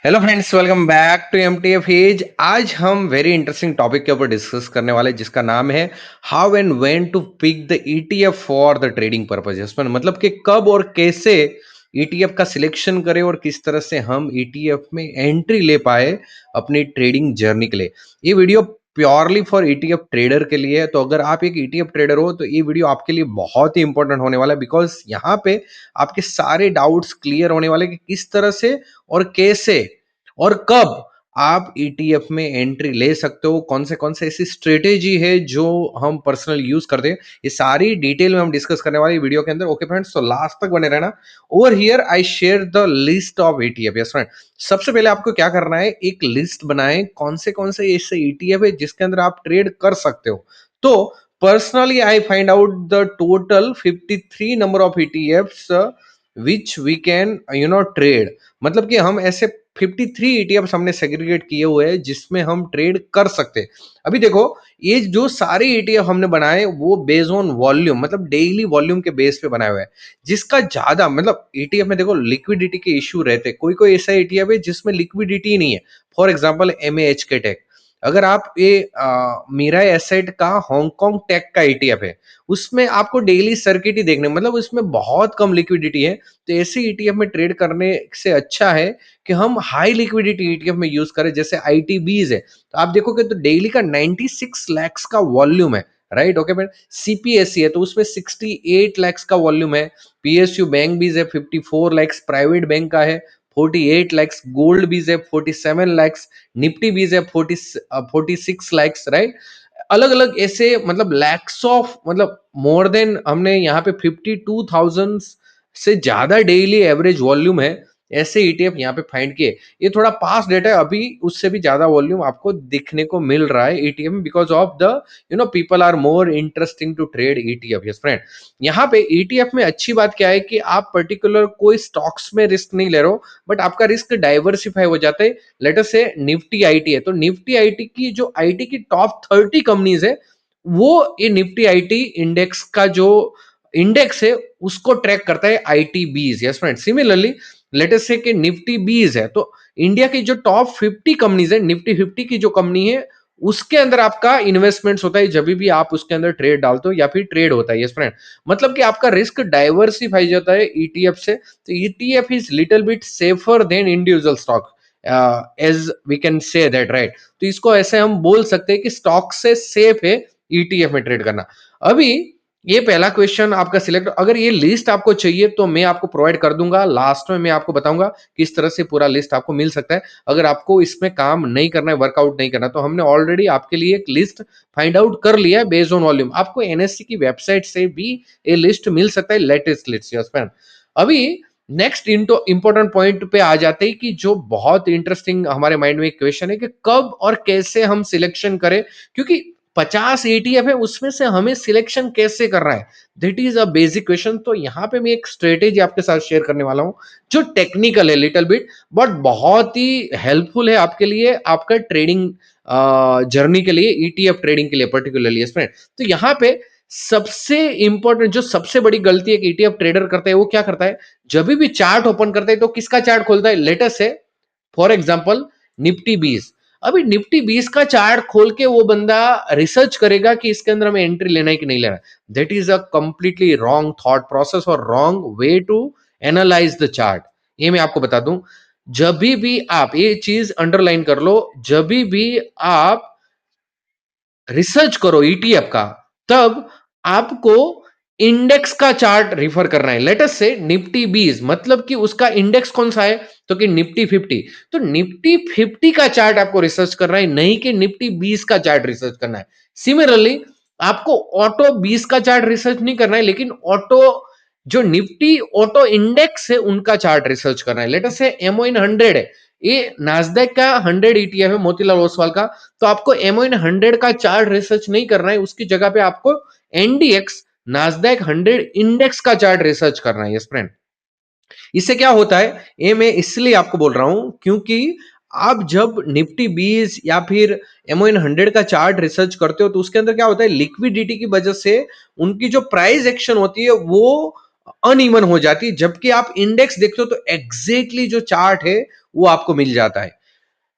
Hello friends, welcome back to MTF edge. आज हम very interesting topic के ऊपर डिस्कस करने वाले जिसका नाम है how and when to pick the ETF for the trading purposes. मतलब कि कब और कैसे ईटीएफ का सिलेक्शन करें और किस तरह से हम ईटीएफ में एंट्री ले पाए अपनी ट्रेडिंग जर्नी के लिए। ये video purely for ETF trader के लिए है। तो अगर आप एक ईटीएफ ट्रेडर हो तो ये वीडियो आपके लिए बहुत ही इंपॉर्टेंट होने वाला है, बिकॉज यहाँ पे आपके सारे डाउट्स क्लियर होने वाले कि किस तरह से और कैसे और कब आप ईटीएफ में एंट्री ले सकते हो, कौन से ऐसी स्ट्रेटेजी है जो हम पर्सनल यूज करते हैं। ये सारी डिटेल में हम डिस्कस करने वाले वीडियो के अंदर। ओके फ्रेंड्स, तो लास्ट तक बने रहना। Over here I share the list of ETF. Yes friend, सबसे पहले आपको क्या करना है, एक लिस्ट बनाएं कौन से ऐसे ईटीएफ है जिसके अंदर आप ट्रेड कर सकते हो। तो personally I find out the total 53 number of ETFs which we can trade. मतलब कि हम ऐसे 53 ईटीएफ हमने सेग्रीगेट किए हुए हैं जिसमें हम ट्रेड कर सकते हैं। अभी देखो, ये जो सारे ईटीएफ हमने बनाए वो बेस्ड ऑन वॉल्यूम, मतलब डेली वॉल्यूम के बेस पे बनाए हुए हैं। जिसका ज्यादा मतलब ईटीएफ में देखो लिक्विडिटी के इश्यू रहते हैं। कोई कोई ऐसा ईटीएफ है जिसमें लिक्विडिटी नहीं है। फॉर एग्जाम्पल एमएएच के टेक। अगर आप ये मीरा एसेट का हांगकांग टेक का ईटीएफ है, उसमें आपको डेली सर्किट ही देखने, मतलब उसमें बहुत कम लिक्विडिटी है। तो ऐसे ईटीएफ में ट्रेड करने से अच्छा है कि हम हाई लिक्विडिटी ईटीएफ में यूज करें, जैसे आईटीबीज है। तो आप देखोगे तो डेली का 96 लाख का वॉल्यूम है। Right, okay friend. सीपीएससी है तो उसमें 68 लाख का वॉल्यूम है। पीएसयू बैंक बीज है 54 लाख, प्राइवेट बैंक का है 48 लाख, गोल्ड बीज है 47 लाख, निफ्टी बीज है 46 लाख। राइट, अलग अलग ऐसे मतलब लैक्स ऑफ, मतलब मोर देन हमने यहाँ पे 52,000 से ज्यादा डेली एवरेज वॉल्यूम है ऐसे ईटीएफ यहाँ पे फाइंड किए। ये थोड़ा पास डेटा है, अभी उससे भी ज्यादा वॉल्यूम आपको दिखने को मिल रहा है ईटीएफ में, because of the people are more interesting to trade ETF. Yes friend, यहाँ पे ईटीएफ में अच्छी बात क्या है कि आप पर्टिकुलर कोई स्टॉक्स में रिस्क नहीं ले रहे हो, बट आपका रिस्क डाइवर्सिफाई हो जाता है। लेटर से निफ्टी आईटी है तो निफ्टी आईटी की जो आईटी की टॉप 30 कंपनीज है, वो ये निफ्टी आईटी इंडेक्स का जो इंडेक्स है उसको ट्रैक करता है आईटीबीज। यस फ्रेंड, सिमिलरली लेटेस्ट से कि निफ्टी बीज है तो इंडिया की जो टॉप 50 कंपनीज है, निफ्टी 50 की जो कंपनी है उसके अंदर आपका इन्वेस्टमेंट्स होता है जब भी आप उसके अंदर ट्रेड डालते हो या फिर ट्रेड होता है। यस फ्रेंड, मतलब कि आपका रिस्क डाइवर्सिफाई जाता है ईटीएफ से। तो ETF is little bit safer than individual stock, as we can say that. Right, तो इसको ऐसे हम बोल सकते हैं कि स्टॉक से सेफ है ईटीएफ में ट्रेड करना। अभी ये पहला क्वेश्चन आपका सिलेक्ट, अगर ये लिस्ट आपको चाहिए तो मैं आपको प्रोवाइड कर दूंगा। लास्ट में मैं आपको बताऊंगा किस तरह से पूरा लिस्ट आपको मिल सकता है। अगर आपको इसमें काम नहीं करना है, वर्कआउट नहीं करना, तो हमने ऑलरेडी आपके लिए एक लिस्ट फाइंड आउट कर लिया है बेस्ड ऑन वॉल्यूम। आपको एनएससी की वेबसाइट से भी ये लिस्ट मिल सकता है, लेटेस्ट लिस्ट। यस फ्रेंड, अभी नेक्स्ट इंपॉर्टेंट पॉइंट पे आ जाते हैं कि जो बहुत इंटरेस्टिंग हमारे माइंड में एक क्वेश्चन है कि कब और कैसे हम सिलेक्शन करें, क्योंकि 50 एटीएफ है उसमें से हमें सिलेक्शन कैसे करना है, that is a basic question. तो यहाँ पे मैं एक स्ट्रेटेजी आपके साथ शेयर करने वाला हूँ जो टेक्निकल है लिटिल बिट, बट बहुत ही हेल्पफुल है आपके लिए, आपका ट्रेडिंग जर्नी के लिए, ईटीएफ ट्रेडिंग के लिए पर्टिकुलरली। फ्रेंड, तो यहाँ पे सबसे इंपॉर्टेंट, जो सबसे बड़ी गलती एक ईटीएफ ट्रेडर करता है, वो क्या करता है, जब भी चार्ट ओपन करता है तो किसका चार्ट खोलता है, लेटेस्ट है फॉर एग्जाम्पल निफ्टी 20। अभी निफ्टी 20 का चार्ट खोल के वो बंदा रिसर्च करेगा कि इसके अंदर हमें एंट्री लेना है कि नहीं लेना। That is a completely wrong thought process और wrong way to analyse the chart. ये मैं आपको बता दूं, जब भी आप ये चीज अंडरलाइन कर लो, जब भी आप रिसर्च करो ईटीएफ का, तब आपको इंडेक्स का चार्ट रिफर करना है। लेटेस्ट से निफ्टी 20, मतलब कि उसका इंडेक्स कौन सा है, तो कि निफ्टी 50। तो निफ्टी 50 का चार्ट आपको रिसर्च करना है, नहीं कि निफ्टी 20 का चार्ट रिसर्च करना है। सिमिलरली आपको ऑटो 20 का चार्ट रिसर्च नहीं करना है, लेकिन ऑटो जो निफ्टी ऑटो इंडेक्स है उनका चार्ट रिसर्च करना है। लेटेस्ट से एमओइन 100 है, ये नास्डैक का 100 ईटीएफ है मोतीलाल ओसवाल का। तो आपको एमओइन 100 का चार्ट रिसर्च नहीं करना है, उसकी जगह पे आपको एनडीएक्स नास्डैक 100 इंडेक्स का चार्ट रिसर्च करना है। यस फ्रेंड, इससे क्या होता है, ये मैं इसलिए आपको बोल रहा हूं क्योंकि आप जब निफ्टी 20 या फिर एमओइन 100 का चार्ट रिसर्च करते हो तो उसके अंदर क्या होता है, लिक्विडिटी की वजह से उनकी जो प्राइस एक्शन होती है वो अनइवन हो जाती है, जबकि आप इंडेक्स देखते हो तो एग्जैक्टली जो चार्ट है वो आपको मिल जाता है।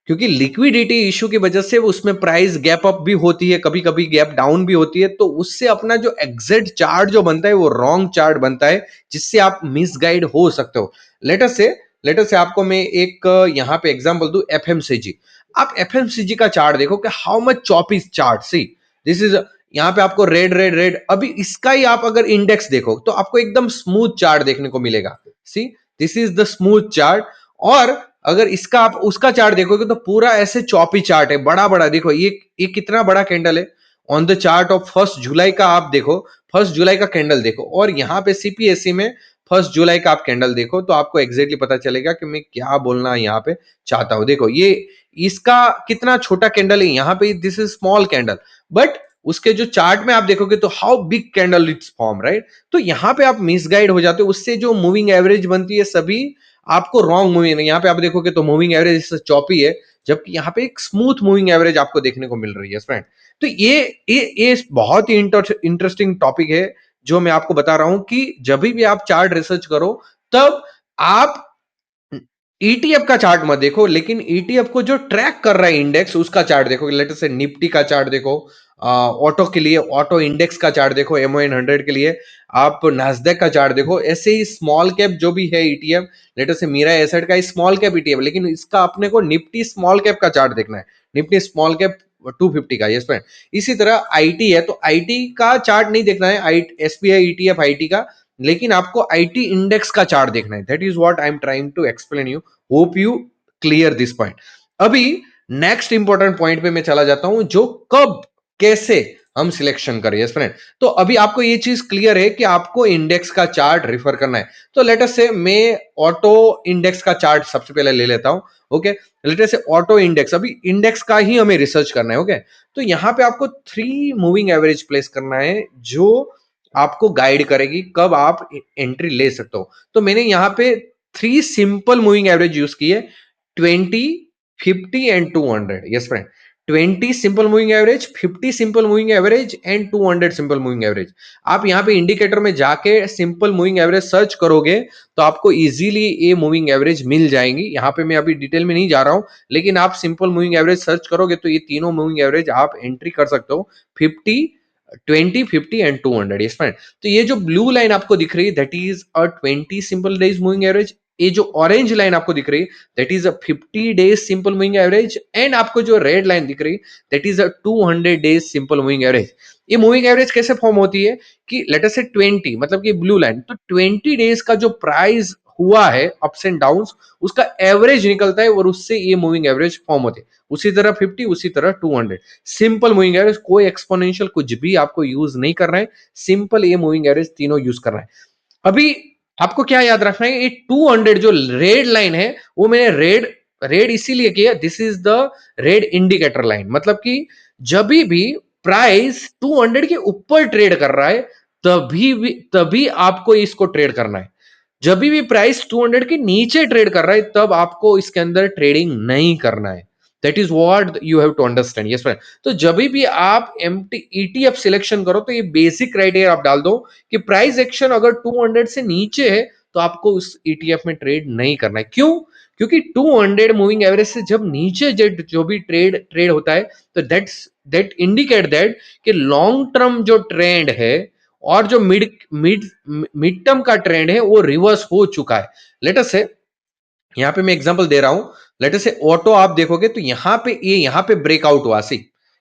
क्योंकि लिक्विडिटी इश्यू की वजह से उसमें प्राइस गैप अप भी होती है, कभी कभी गैप डाउन भी होती है, तो उससे अपना जो एग्जैक्ट चार्ट जो बनता है वो रॉन्ग चार्ट बनता है, जिससे आप मिसगाइड हो सकते हो। लेटर से आपको मैं एक यहाँ पे एग्जांपल दूं, एफएमसीजी। आप एफएमसीजी का चार्ट देखो कि how much choppy chart, C this is, यहाँ पे आपको रेड रेड रेड, अभी इसका ही आप अगर इंडेक्स देखो तो आपको एकदम स्मूथ चार्ट देखने को मिलेगा। See, this is the smooth chart. और अगर इसका आप उसका चार्ट देखोगे तो पूरा ऐसे चौपी चार्ट है, बड़ा बड़ा। देखो ये कितना बड़ा कैंडल है ऑन द चार्ट ऑफ 1 जुलाई का। आप देखो 1 जुलाई का कैंडल देखो, और यहाँ पे सीपीएससी में 1 जुलाई का आप कैंडल देखो, तो आपको एग्जैक्टली पता चलेगा कि मैं क्या बोलना यहाँ पे चाहता हूँ। देखो ये इसका कितना छोटा कैंडल है, यहाँ पे this is small candle, but उसके जो चार्ट में आप देखोगे तो how big candle it's form, right. तो यहाँ पे आप मिसगाइड हो जाते हो, उससे जो मूविंग एवरेज बनती है सभी आपको रॉन्ग मूविंग है। यहाँ पे आप देखोगे तो मूविंग एवरेज चौपी है, जबकि यहाँ पे एक स्मूथ मूविंग एवरेज आपको देखने को मिल रही है फ्रेंड। तो ये बहुत ही इंटरेस्टिंग टॉपिक है, जो मैं आपको बता रहा हूं कि जब भी आप चार्ट रिसर्च करो तब आप ईटीएफ का चार्ट मत देखो, लेकिन ईटीएफ को जो ट्रैक कर रहा है इंडेक्स उसका चार्ट देखो। लेटर से निफ्टी का चार्ट देखो, ऑटो के लिए ऑटो इंडेक्स का चार्ट देखो, MO100 के लिए आप नास्डेक का चार्ट देखो। ऐसे ही स्मॉल कैप जो भी है ईटीएफ, लेटर से मीरा एसेट का स्मॉल कैप ईटीएफ, लेकिन इसका अपने को निफ्टी स्मॉल कैप का चार्ट देखना है, निफ्टी स्मॉल कैप 250 का। Yes friend. इसी तरह आईटी है तो आईटी का चार्ट नहीं देखना है, एसबीआई ईटीएफ आईटी का, लेकिन आपको आईटी इंडेक्स का चार्ट देखना है। That is what I am trying to explain you. Hope you clear this point. अभी नेक्स्ट इंपॉर्टेंट पॉइंट पे मैं चला जाता हूं, जो कब कैसे हम सिलेक्शन करें। Yes friend. तो अभी आपको ये चीज क्लियर है कि आपको इंडेक्स का चार्ट रिफर करना है। तो लेट अस से मैं ऑटो इंडेक्स का चार्ट सबसे पहले ले लेता हूं। ओके, लेट अस से ऑटो इंडेक्स, अभी इंडेक्स का ही हमें रिसर्च करना है। ओके, तो यहां पे आपको 3 मूविंग एवरेज प्लेस करना है, जो आपको गाइड करेगी कब आप एंट्री ले सकते हो। तो मैंने यहाँ पे 3 सिंपल मूविंग एवरेज यूज की है, 20, 50 and 200। Yes friend, 20 simple moving average, 50 simple moving average and 200 simple moving average. आप यहाँ पे इंडिकेटर में जाके सिंपल मूविंग एवरेज सर्च करोगे तो आपको इजीली ये मूविंग एवरेज मिल जाएंगी। यहाँ पे मैं अभी डिटेल में नहीं जा रहा हूँ, लेकिन आप सिंपल मूविंग एवरेज सर्च करोगे तो ये तीनों मूविंग एवरेज आप एंट्री कर सकते हो, 50, 20, 50 एंड 200। Yes friend. तो ये जो ब्लू लाइन आपको दिख रही है that is a 20 simple days moving average. ये जो ऑरेंज लाइन आपको दिख रही है that is a 50 days simple moving average, and आपको जो रेड लाइन दिख रही है that is a 200 days simple moving average. ये मूविंग एवरेज कैसे फॉर्म होती है कि लेट अस से 20 मतलब कि ब्लू लाइन, तो 20 डेज का जो प्राइस हुआ है अप्स एंड डाउन्स, उसका एवरेज निकलता है और उससे ये मूविंग एवरेज फॉर्म होती है। उसी तरह 50, उसी तरह 200 सिंपल मूविंग एवरेज, कोई एक्सपोनेंशियल कुछ भी आपको यूज नहीं करना है, सिंपल ये मूविंग एवरेज तीनों यूज करना है। अभी आपको क्या याद रखना है, ये 200 जो रेड लाइन है वो मैंने रेड रेड इसीलिए किया, this is the red indicator line. मतलब कि जब भी प्राइस 200 के ऊपर ट्रेड कर रहा है तभी आपको इसको ट्रेड करना है। जब भी प्राइस 200 के नीचे ट्रेड कर रहा है तब आपको इसके अंदर ट्रेडिंग नहीं करना है। That is what you have to understand. Yes friend. तो जब भी आप एमटी ईटीएफ सिलेक्शन करो तो ये बेसिक क्राइटेरिया आप डाल दो कि प्राइस एक्शन अगर 200 से नीचे है तो आपको उस ईटीएफ में ट्रेड नहीं करना है। क्यों? क्योंकि 200 मूविंग एवरेज से जब नीचे जो भी ट्रेड ट्रेड होता है तो दैट इंडिकेट दैट कि लॉन्ग टर्म जो ट्रेंड है और जो मिड मिड मिड टर्म का ट्रेंड है वो रिवर्स हो चुका है। लेट अस से यहाँ पे मैं एग्जांपल दे रहा हूं, लेट अस से ऑटो आप देखोगे तो यहाँ पे ब्रेकआउट हुआ। सी,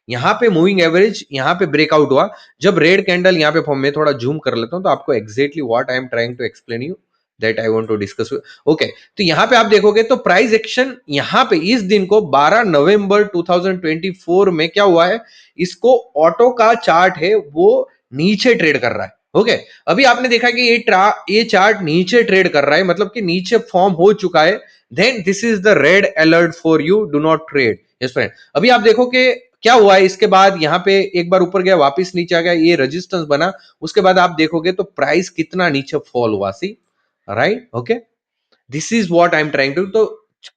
यहाँ पे मूविंग एवरेज यहाँ पे ब्रेकआउट हुआ जब रेड कैंडल यहाँ पे फॉर्म में, थोड़ा जूम कर लेता हूं तो आपको exactly what I am trying to explain you that I want to discuss. Okay, तो यहाँ पे आप देखोगे तो प्राइस एक्शन यहाँ पे इस दिन को 12 नवंबर 2024 में क्या हुआ है, इसको ऑटो का चार्ट है वो नीचे ट्रेड कर रहा है। ओके, अभी आपने देखा कि ये चार्ट नीचे ट्रेड कर रहा है, मतलब कि नीचे फॉर्म हो चुका है, then this is the red alert for you, do not trade. Yes friend. अभी आप देखो कि क्या हुआ है, इसके बाद यहाँ पे एक बार ऊपर गया वापस नीचे आ गया, ये रेजिस्टेंस बना, उसके बाद आप देखोगे तो प्राइस कितना नीचे फॉल हुआ। See, right. Okay, this is what I am trying to. तो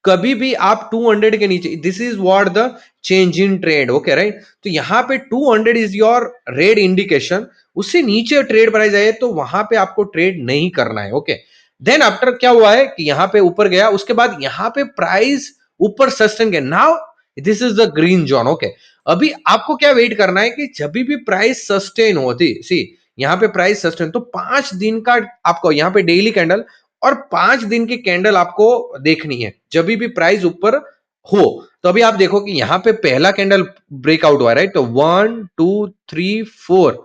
कभी भी आप 200 के नीचे, this is what the change in trade, okay right. तो यहाँ पे 200 इज योर रेड इंडिकेशन, उससे नीचे ट्रेड प्राइस आए तो वहां पे आपको ट्रेड नहीं करना है, ओके। देन आफ्टर क्या हुआ है कि यहाँ पे ऊपर गया, उसके बाद यहाँ पे प्राइस ऊपर सस्टेन गया, now this is the green zone, okay. अभी आपको क्या वेट करना है कि जब भी प्राइस सस्टेन होती, सी यहाँ पे प्राइस सस्टेन, तो 5 दिन का आपको यहाँ पे डेली कैंडल और 5 दिन की कैंडल आपको देखनी है जब भी प्राइस ऊपर हो। तो अभी आप देखो कि यहाँ पे पहला कैंडल ब्रेकआउट हुआ, राइट। तो 1 2 3 4,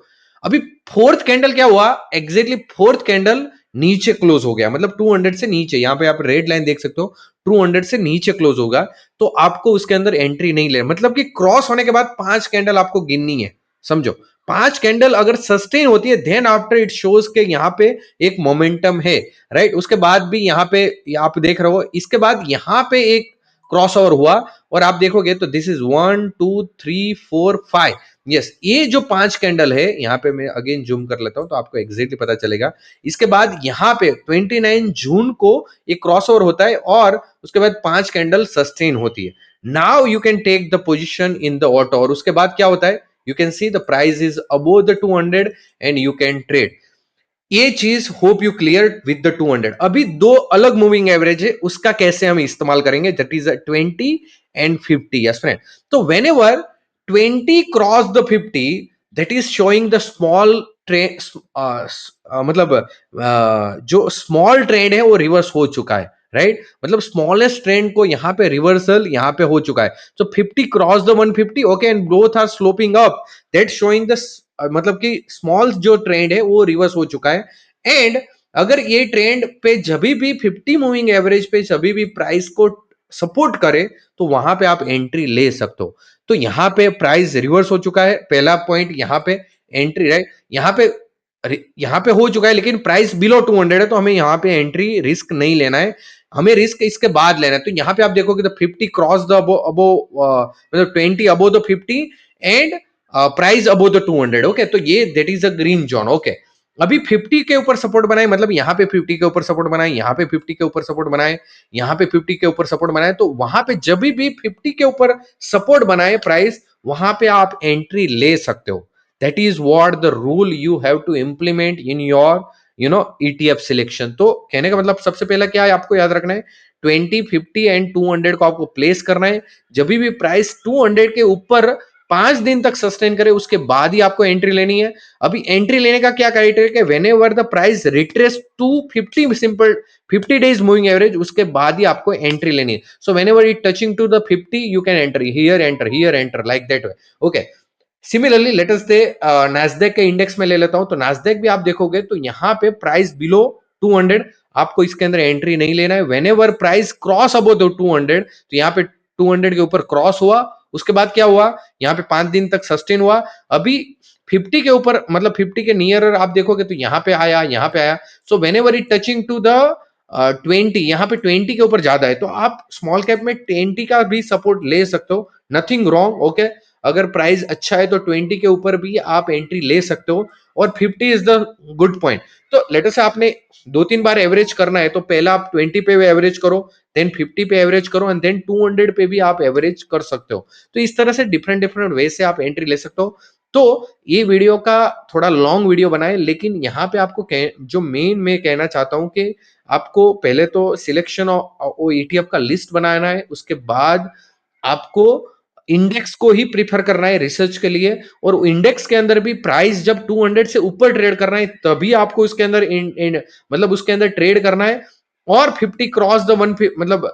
अभी फोर्थ कैंडल क्या हुआ, एग्जैक्टली फोर्थ कैंडल नीचे क्लोज हो गया, मतलब 200 से नीचे, यहाँ पे आप रेड लाइन देख सकते हो, 200 से नीचे क्लोज होगा तो आपको उसके अंदर एंट्री नहीं ले, मतलब कि क्रॉस होने के बाद 5 कैंडल आपको गिननी है, समझो। 5 कैंडल अगर सस्टेन होती है देन आफ्टर इट शोज के यहाँ पे एक मोमेंटम है, राइट। उसके बाद भी यहाँ पे आप देख रहे हो, इसके बाद यहाँ पे एक क्रॉस ओवर हुआ और आप देखोगे तो दिस इज 1 2 3 4 5, यस, ये जो 5 कैंडल है, यहाँ पे मैं अगेन जूम कर लेता हूं तो आपको एग्जैक्टली पता चलेगा। इसके बाद यहाँ पे 29 जून को एक क्रॉस ओवर होता है और उसके बाद 5 कैंडल सस्टेन होती है। Now you can take the position in the auto, और उसके बाद क्या होता है, you can see the price is above the 200 and you can trade. ये चीज hope you clear with the 200। अभी दो अलग मूविंग एवरेज है, उसका कैसे हम इस्तेमाल करेंगे, that is 20 and 50, yes friend. तो whenever 20 cross the 50, that is showing the small trend, मतलब जो स्मॉल ट्रेंड है वो रिवर्स हो चुका है, राइट। मतलब स्मॉलेस्ट ट्रेंड को यहाँ पे रिवर्सल यहाँ पे हो चुका है। तो 50 cross the 150, okay, and both are sloping up, that showing the, मतलब कि स्मॉल जो ट्रेंड है वो रिवर्स हो चुका है। एंड अगर ये ट्रेंड पे जब भी 50 मूविंग एवरेज पे जब भी प्राइस को सपोर्ट करे तो वहां पे आप एंट्री ले सकते हो। तो यहाँ पे प्राइस रिवर्स हो चुका है, पहला पॉइंट यहाँ पे एंट्री, राइट। यहाँ पे हो चुका है लेकिन प्राइस बिलो 200 है तो हमें यहाँ पे एंट्री रिस्क नहीं लेना है, हमें रिस्क इसके बाद लेना है। तो यहाँ पे आप देखोगे तो 50 क्रॉस द अबो अबो, मतलब 20 above the 50 and price above the 200, okay. तो ये that is a green zone, okay. अभी 50 के ऊपर सपोर्ट बनाए, मतलब यहाँ पे 50 के ऊपर सपोर्ट बनाए, यहाँ पे 50 के ऊपर सपोर्ट बनाए, यहाँ पे 50 के ऊपर सपोर्ट बनाए, तो वहां पे जब भी 50 के ऊपर सपोर्ट बनाए प्राइस, वहां पे आप एंट्री ले सकते हो। That is what the rule you have to implement in your ETF selection. तो कहने का मतलब सबसे पहला क्या है, आपको याद रखना है 20 50 एंड 200 को आपको प्लेस करना है। जब भी प्राइस 200 के ऊपर 5 दिन तक सस्टेन करे उसके बाद ही आपको एंट्री लेनी है। अभी एंट्री लेने का क्या criteria, whenever the price retrace to 50 simple 50 days moving average, उसके बाद ही आपको एंट्री लेनी है। So whenever it touching to the 50 you can enter here enter like that way, okay. Similarly let us say Nasdaq के index में ले लेता हूं, तो नैस्डैक भी आप देखोगे तो यहाँ पे प्राइस बिलो 200, आपको इसके अंदर एंट्री नहीं लेना है। वेन एवर प्राइस क्रॉस अबो 200, तो यहाँ पे 200 के ऊपर क्रॉस हुआ, उसके बाद क्या हुआ, यहाँ पे 5 दिन तक सस्टेन हुआ। अभी 50 के ऊपर, मतलब 50 के नियर आप देखोगे तो यहाँ पे आया, यहाँ पे आया। So whenever it touching to the 20, यहाँ पे 20 के ऊपर ज्यादा है तो आप स्मॉल कैप में 20 का भी सपोर्ट ले सकते हो, नथिंग रॉन्ग, ओके। अगर प्राइस अच्छा है तो 20 के ऊपर भी आप एंट्री ले सकते हो और 50 इज द गुड पॉइंट। तो लेटर से आपने 2-3 बार एवरेज करना है, तो पहला आप 20 पे एवरेज करो, देन 50 पे एवरेज करो एंड देन 200 पे भी आप एवरेज कर सकते हो। तो इस तरह से डिफरेंट डिफरेंट वे से आप एंट्री ले सकते हो। तो ये वीडियो का थोड़ा लॉन्ग वीडियो बनाए, लेकिन यहाँ पे आपको जो मेन मैं कहना चाहता हूँ कि आपको पहले तो सिलेक्शन और ईटीएफ का लिस्ट बनाना है, उसके बाद आपको इंडेक्स को ही प्रीफर करना है रिसर्च के लिए, और इंडेक्स के अंदर भी प्राइस जब 200 से ऊपर ट्रेड करना है तभी आपको इसके अंदर मतलब उसके अंदर ट्रेड करना है। और 50 क्रॉस द 1, मतलब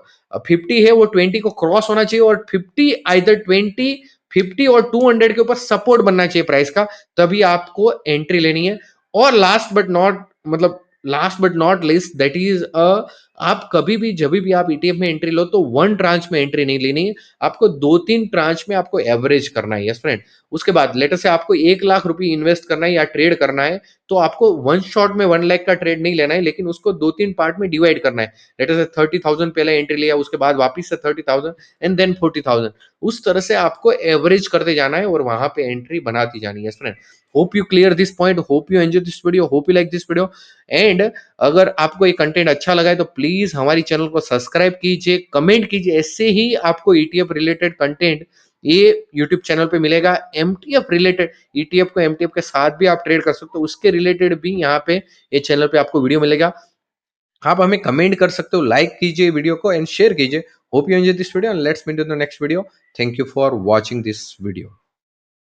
50 है वो 20 को क्रॉस होना चाहिए और 50 आइदर 20 50 और 200 के ऊपर सपोर्ट बनना चाहिए प्राइस का, तभी आपको एंट्री लेनी है। और last but not list, that is आप कभी भी जब भी आप ईटीएफ में एंट्री लो तो वन ट्रांच में एंट्री नहीं लेनी है, आपको 2-3 ट्रांच में आपको एवरेज करना है, यस फ्रेंड। उसके बाद लेटर से आपको 1 लाख रुपए इन्वेस्ट करना है या ट्रेड करना है, तो आपको वन शॉट में 1 लाख का ट्रेड नहीं लेना है, लेकिन उसको 2-3 पार्ट में डिवाइड करना है। लेटर से 30,000 पहले एंट्री लिया, उसके बाद वापिस से 30,000 एंड देन 40,000, उस तरह से आपको एवरेज करते जाना है और वहां पे एंट्री बनाती जानी है, yes friend. Hope you clear this point, hope you enjoy this video, hope you like this video. And अगर आपको ये कंटेंट अच्छा लगा है तो प्लीज प्लीज़ हमारी चैनल को सब्सक्राइब कीजिए, कमेंट कीजिए। ऐसे ही आपको ईटीएफ रिलेटेड कंटेंट ये यूट्यूब चैनल पे मिलेगा। एमटीएफ रिलेटेड, ईटीएफ को एमटीएफ के साथ भी आप ट्रेड कर सकते हो, उसके रिलेटेड भी यहाँ पे ये चैनल पे आपको वीडियो मिलेगा। आप हमें कमेंट कर सकते हो, लाइक कीजिए वीडियो को एंड शेयर कीजिए। Hope you enjoy this video and let's meet in the next video. Thank you for watching this video.